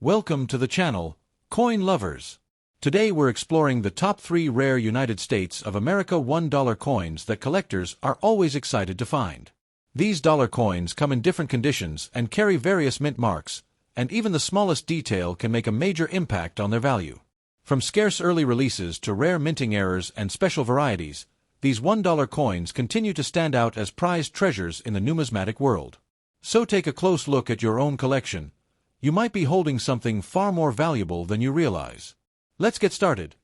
Welcome to the channel, Coin Lovers. Today we're exploring the top 3 rare United States of America $1 coins that collectors are always excited to find. These dollar coins come in different conditions and carry various mint marks, and even the smallest detail can make a major impact on their value. From scarce early releases to rare minting errors and special varieties, these $1 coins continue to stand out as prized treasures in the numismatic world. So take a close look at your own collection. You might be holding something far more valuable than you realize. Let's get started.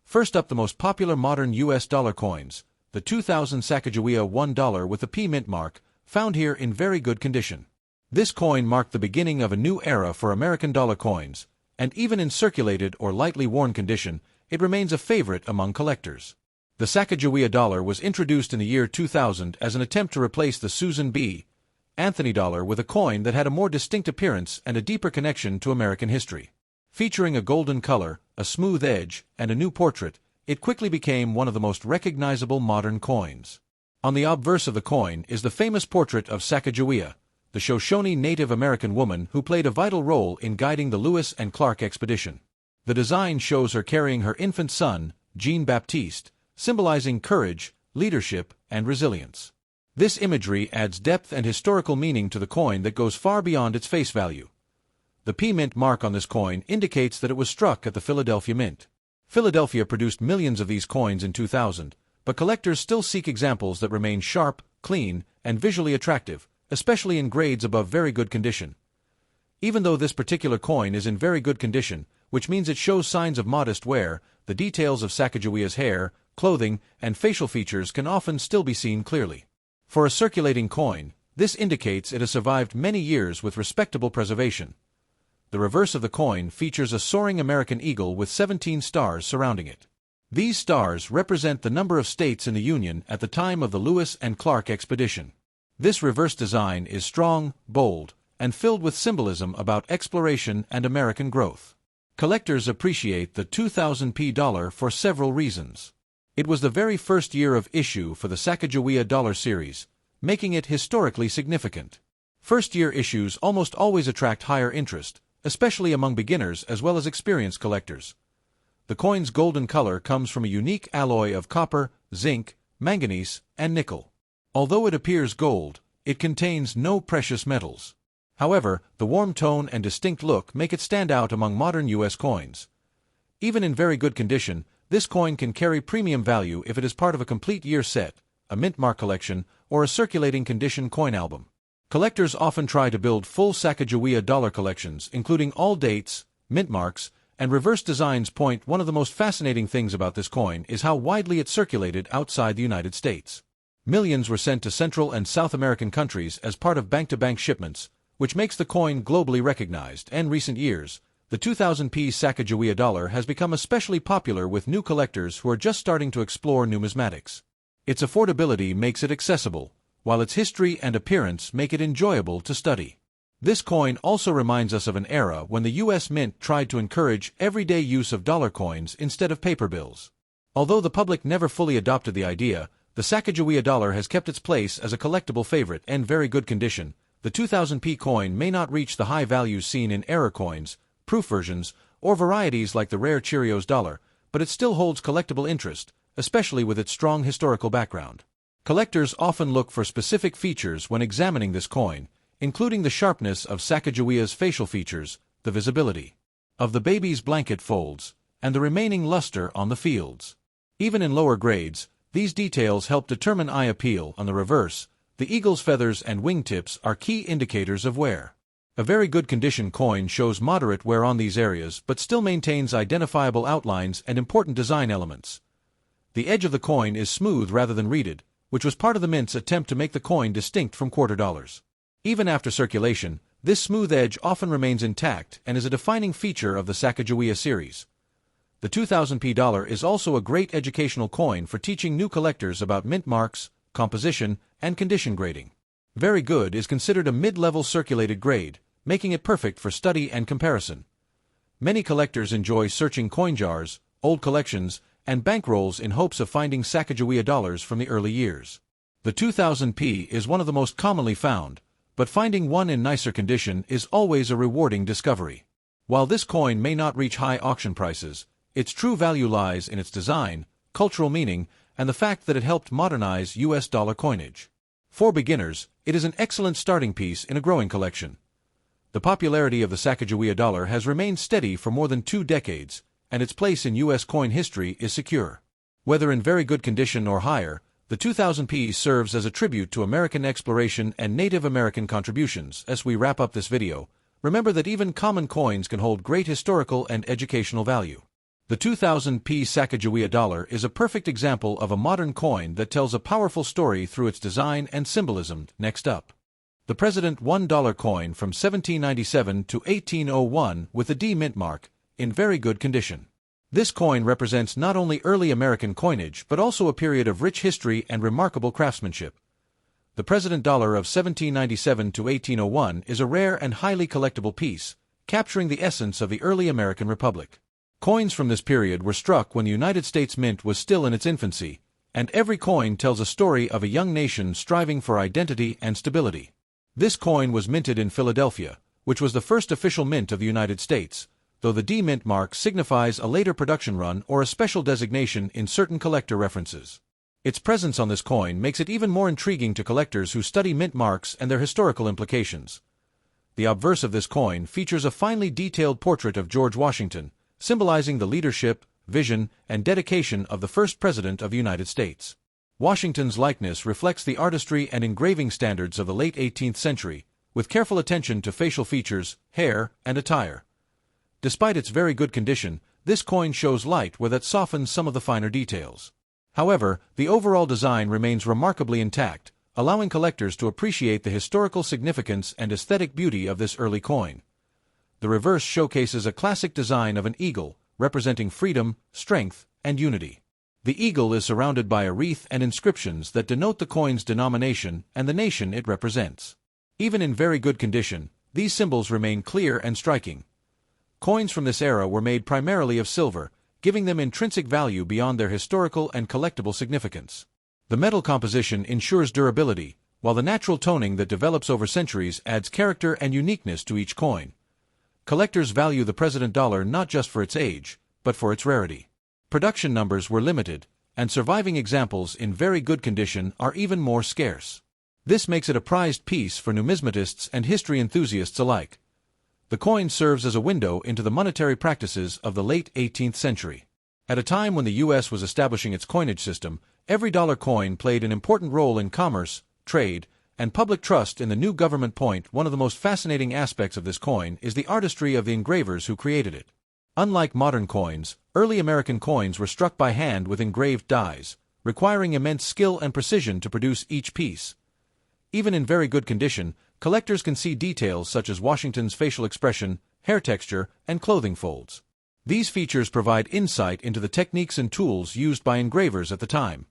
First up, the most popular modern US dollar coins, the 2000 Sacagawea $1 with a P mint mark, found here in very good condition. This coin marked the beginning of a new era for American dollar coins, and even in circulated or lightly worn condition, it remains a favorite among collectors. The Sacagawea dollar was introduced in the year 2000 as an attempt to replace the Susan B. Anthony dollar with a coin that had a more distinct appearance and a deeper connection to American history. Featuring a golden color, a smooth edge, and a new portrait, it quickly became one of the most recognizable modern coins. On the obverse of the coin is the famous portrait of Sacagawea, the Shoshone Native American woman who played a vital role in guiding the Lewis and Clark expedition. The design shows her carrying her infant son, Jean-Baptiste, symbolizing courage, leadership, and resilience. This imagery adds depth and historical meaning to the coin that goes far beyond its face value. The P Mint mark on this coin indicates that it was struck at the Philadelphia Mint. Philadelphia produced millions of these coins in 2000, but collectors still seek examples that remain sharp, clean, and visually attractive, especially in grades above very good condition. Even though this particular coin is in very good condition, which means it shows signs of modest wear, the details of Sacagawea's hair, clothing, and facial features can often still be seen clearly. For a circulating coin, this indicates it has survived many years with respectable preservation. The reverse of the coin features a soaring American eagle with 17 stars surrounding it. These stars represent the number of states in the Union at the time of the Lewis and Clark expedition. This reverse design is strong, bold, and filled with symbolism about exploration and American growth. Collectors appreciate the 2000 P dollar for several reasons. It was the very first year of issue for the Sacagawea dollar series, making it historically significant. First-year issues almost always attract higher interest, especially among beginners as well as experienced collectors. The coin's golden color comes from a unique alloy of copper, zinc, manganese, and nickel. Although it appears gold, it contains no precious metals. However, the warm tone and distinct look make it stand out among modern U.S. coins. Even in very good condition, this coin can carry premium value if it is part of a complete year set, a mint mark collection, or a circulating condition coin album. Collectors often try to build full Sacagawea dollar collections, including all dates, mint marks, and reverse designs. One of the most fascinating things about this coin is how widely it circulated outside the United States. Millions were sent to Central and South American countries as part of bank-to-bank shipments, which makes the coin globally recognized. In recent years, the 2000 P Sacagawea dollar has become especially popular with new collectors who are just starting to explore numismatics. Its affordability makes it accessible, while its history and appearance make it enjoyable to study. This coin also reminds us of an era when the U.S. Mint tried to encourage everyday use of dollar coins instead of paper bills. Although the public never fully adopted the idea, the Sacagawea dollar has kept its place as a collectible favorite and very good condition. The 2000 P coin may not reach the high values seen in error coins, proof versions, or varieties like the rare Cheerios dollar, but it still holds collectible interest, especially with its strong historical background. Collectors often look for specific features when examining this coin, including the sharpness of Sacagawea's facial features, the visibility of the baby's blanket folds, and the remaining luster on the fields. Even in lower grades, these details help determine eye appeal. On the reverse, the eagle's feathers and wingtips are key indicators of wear. A very good condition coin shows moderate wear on these areas but still maintains identifiable outlines and important design elements. The edge of the coin is smooth rather than reeded, which was part of the mint's attempt to make the coin distinct from quarter dollars. Even after circulation, this smooth edge often remains intact and is a defining feature of the Sacagawea series. The 2000 P dollar is also a great educational coin for teaching new collectors about mint marks, composition, and condition grading. Very good is considered a mid-level circulated grade, making it perfect for study and comparison. Many collectors enjoy searching coin jars, old collections, and bankrolls in hopes of finding Sacagawea dollars from the early years. The 2000 P is one of the most commonly found, but finding one in nicer condition is always a rewarding discovery. While this coin may not reach high auction prices, its true value lies in its design, cultural meaning, and the fact that it helped modernize US dollar coinage. For beginners, it is an excellent starting piece in a growing collection. The popularity of the Sacagawea dollar has remained steady for more than 2 decades, and its place in US coin history is secure. Whether in very good condition or higher, the 2000 piece serves as a tribute to American exploration and Native American contributions. As we wrap up this video, remember that even common coins can hold great historical and educational value. The 2000 piece Sacagawea dollar is a perfect example of a modern coin that tells a powerful story through its design and symbolism. Next up, the President $1 coin from 1797 to 1801 with the D mint mark, in very good condition. This coin represents not only early American coinage but also a period of rich history and remarkable craftsmanship. The President dollar of 1797 to 1801 is a rare and highly collectible piece, capturing the essence of the early American Republic. Coins from this period were struck when the United States Mint was still in its infancy, and every coin tells a story of a young nation striving for identity and stability. This coin was minted in Philadelphia, which was the first official mint of the United States, though the D mint mark signifies a later production run or a special designation in certain collector references. Its presence on this coin makes it even more intriguing to collectors who study mint marks and their historical implications. The obverse of this coin features a finely detailed portrait of George Washington, symbolizing the leadership, vision, and dedication of the first President of the United States. Washington's likeness reflects the artistry and engraving standards of the late 18th century, with careful attention to facial features, hair, and attire. Despite its very good condition, this coin shows light where that softens some of the finer details. However, the overall design remains remarkably intact, allowing collectors to appreciate the historical significance and aesthetic beauty of this early coin. The reverse showcases a classic design of an eagle, representing freedom, strength, and unity. The eagle is surrounded by a wreath and inscriptions that denote the coin's denomination and the nation it represents. Even in very good condition, these symbols remain clear and striking. Coins from this era were made primarily of silver, giving them intrinsic value beyond their historical and collectible significance. The metal composition ensures durability, while the natural toning that develops over centuries adds character and uniqueness to each coin. Collectors value the President dollar not just for its age, but for its rarity. Production numbers were limited, and surviving examples in very good condition are even more scarce. This makes it a prized piece for numismatists and history enthusiasts alike. The coin serves as a window into the monetary practices of the late 18th century. At a time when the U.S. was establishing its coinage system, every dollar coin played an important role in commerce, trade, and public trust in the new government. One of the most fascinating aspects of this coin is the artistry of the engravers who created it. Unlike modern coins, early American coins were struck by hand with engraved dies, requiring immense skill and precision to produce each piece. Even in very good condition, collectors can see details such as Washington's facial expression, hair texture, and clothing folds. These features provide insight into the techniques and tools used by engravers at the time.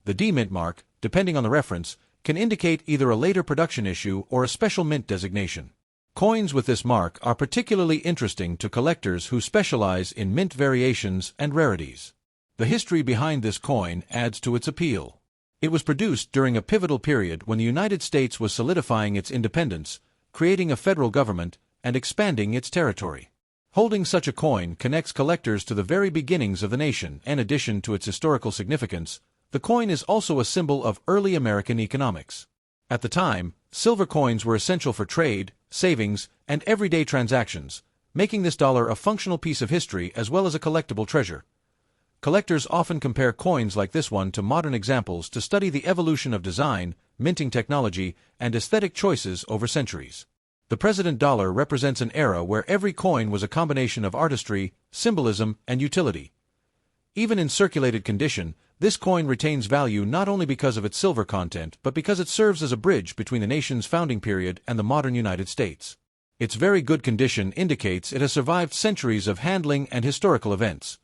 The D mint mark, depending on the reference, can indicate either a later production issue or a special mint designation. Coins with this mark are particularly interesting to collectors who specialize in mint variations and rarities. The history behind this coin adds to its appeal. It was produced during a pivotal period when the United States was solidifying its independence, creating a federal government, and expanding its territory. Holding such a coin connects collectors to the very beginnings of the nation. In addition to its historical significance, the coin is also a symbol of early American economics. At the time, silver coins were essential for trade, savings, and everyday transactions, making this dollar a functional piece of history as well as a collectible treasure. Collectors often compare coins like this one to modern examples to study the evolution of design, minting technology, and aesthetic choices over centuries. The President dollar represents an era where every coin was a combination of artistry, symbolism, and utility. Even in circulated condition, this coin retains value not only because of its silver content but because it serves as a bridge between the nation's founding period and the modern United States. Its very good condition indicates it has survived centuries of handling and historical events.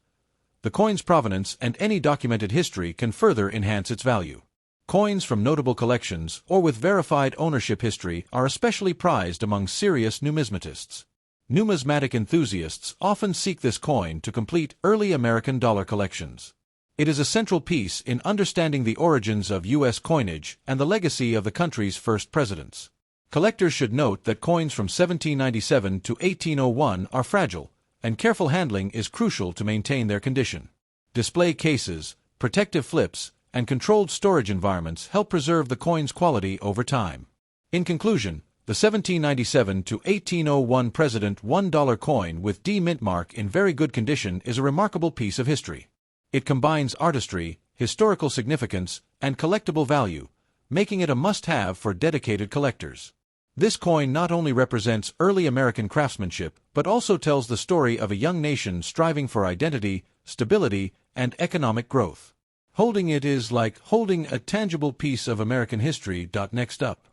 The coin's provenance and any documented history can further enhance its value. Coins from notable collections or with verified ownership history are especially prized among serious numismatists. Numismatic enthusiasts often seek this coin to complete early American dollar collections. It is a central piece in understanding the origins of U.S. coinage and the legacy of the country's first presidents. Collectors should note that coins from 1797 to 1801 are fragile, and careful handling is crucial to maintain their condition. Display cases, protective flips, and controlled storage environments help preserve the coin's quality over time. In conclusion, the 1797 to 1801 President $1 coin with D mint mark in very good condition is a remarkable piece of history. It combines artistry, historical significance, and collectible value, making it a must-have for dedicated collectors. This coin not only represents early American craftsmanship, but also tells the story of a young nation striving for identity, stability, and economic growth. Holding it is like holding a tangible piece of American history. Next up,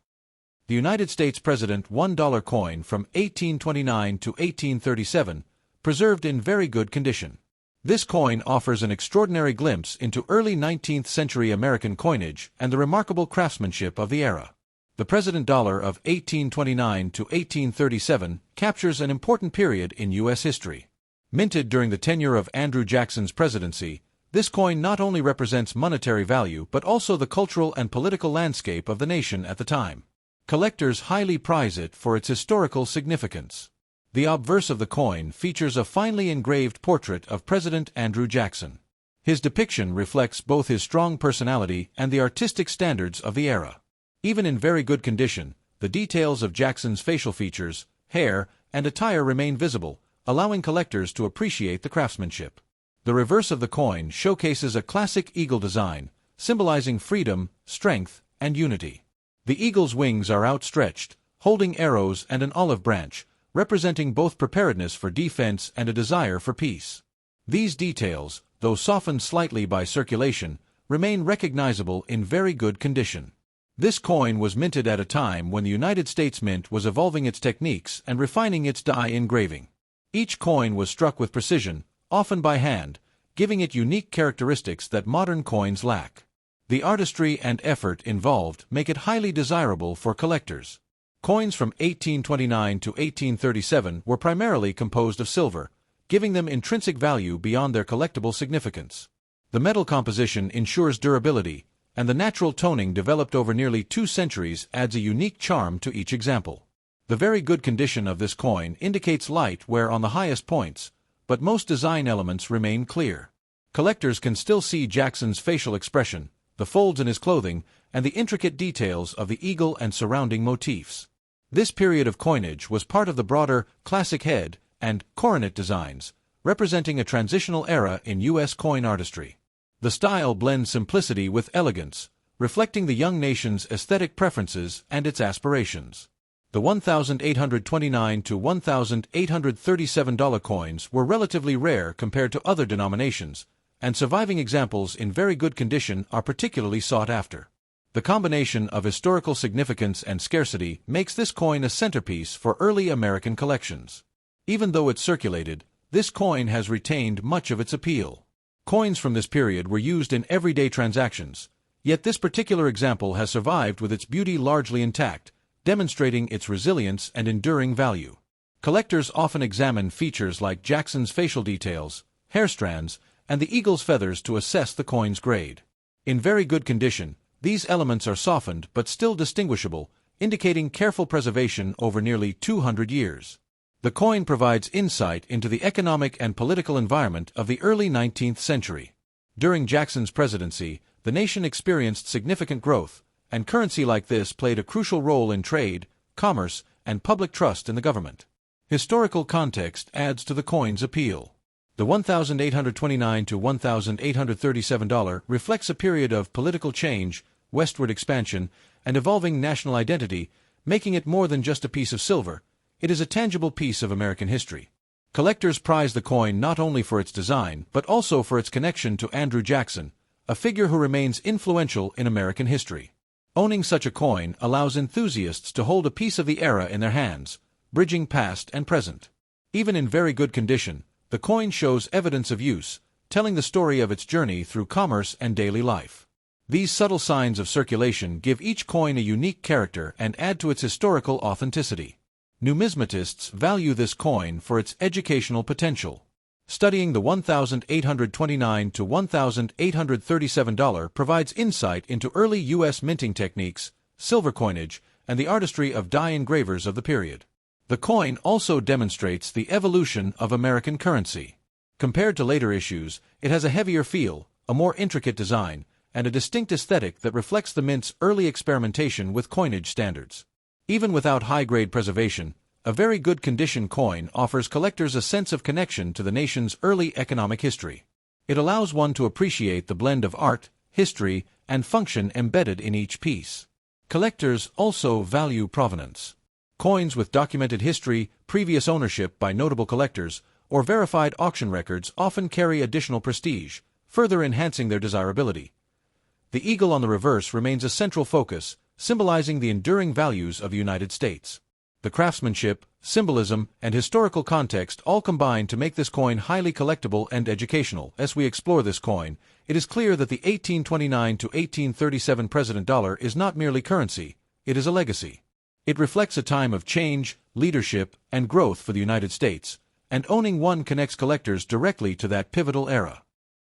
the United States President $1 coin from 1829 to 1837, preserved in very good condition. This coin offers an extraordinary glimpse into early 19th century American coinage and the remarkable craftsmanship of the era. The President dollar of 1829 to 1837 captures an important period in U.S. history. Minted during the tenure of Andrew Jackson's presidency, this coin not only represents monetary value but also the cultural and political landscape of the nation at the time. Collectors highly prize it for its historical significance. The obverse of the coin features a finely engraved portrait of President Andrew Jackson. His depiction reflects both his strong personality and the artistic standards of the era. Even in very good condition, the details of Jackson's facial features, hair, and attire remain visible, allowing collectors to appreciate the craftsmanship. The reverse of the coin showcases a classic eagle design, symbolizing freedom, strength, and unity. The eagle's wings are outstretched, holding arrows and an olive branch, representing both preparedness for defense and a desire for peace. These details, though softened slightly by circulation, remain recognizable in very good condition. This coin was minted at a time when the United States Mint was evolving its techniques and refining its die engraving. Each coin was struck with precision, often by hand, giving it unique characteristics that modern coins lack. The artistry and effort involved make it highly desirable for collectors. Coins from 1829 to 1837 were primarily composed of silver, giving them intrinsic value beyond their collectible significance. The metal composition ensures durability, and the natural toning developed over nearly 2 centuries adds a unique charm to each example. The very good condition of this coin indicates light wear on the highest points, but most design elements remain clear. Collectors can still see Jackson's facial expression, the folds in his clothing, and the intricate details of the eagle and surrounding motifs. This period of coinage was part of the broader classic head and coronet designs, representing a transitional era in U.S. coin artistry. The style blends simplicity with elegance, reflecting the young nation's aesthetic preferences and its aspirations. The $1,829 to $1,837 coins were relatively rare compared to other denominations, and surviving examples in very good condition are particularly sought after. The combination of historical significance and scarcity makes this coin a centerpiece for early American collections. Even though it's circulated, this coin has retained much of its appeal. Coins from this period were used in everyday transactions, yet this particular example has survived with its beauty largely intact, demonstrating its resilience and enduring value. Collectors often examine features like Jackson's facial details, hair strands, and the eagle's feathers to assess the coin's grade. In very good condition, these elements are softened but still distinguishable, indicating careful preservation over nearly 200 years. The coin provides insight into the economic and political environment of the early 19th century. During Jackson's presidency, the nation experienced significant growth, and currency like this played a crucial role in trade, commerce, and public trust in the government. Historical context adds to the coin's appeal. The $1,829 to $1,837 reflects a period of political change, westward expansion, and evolving national identity, making it more than just a piece of silver. It is a tangible piece of American history. Collectors prize the coin not only for its design, but also for its connection to Andrew Jackson, a figure who remains influential in American history. Owning such a coin allows enthusiasts to hold a piece of the era in their hands, bridging past and present. Even in very good condition, the coin shows evidence of use, telling the story of its journey through commerce and daily life. These subtle signs of circulation give each coin a unique character and add to its historical authenticity. Numismatists value this coin for its educational potential. Studying the $1,829 to $1,837 provides insight into early U.S. minting techniques, silver coinage, and the artistry of die engravers of the period. The coin also demonstrates the evolution of American currency. Compared to later issues, it has a heavier feel, a more intricate design, and a distinct aesthetic that reflects the mint's early experimentation with coinage standards. Even without high-grade preservation, a very good condition coin offers collectors a sense of connection to the nation's early economic history. It allows one to appreciate the blend of art, history, and function embedded in each piece. Collectors also value provenance. Coins with documented history, previous ownership by notable collectors, or verified auction records often carry additional prestige, further enhancing their desirability. The eagle on the reverse remains a central focus, symbolizing the enduring values of the United States. The craftsmanship, symbolism, and historical context all combine to make this coin highly collectible and educational. As we explore this coin, it is clear that the 1829 to 1837 President dollar is not merely currency, it is a legacy. It reflects a time of change, leadership, and growth for the United States, and owning one connects collectors directly to that pivotal era.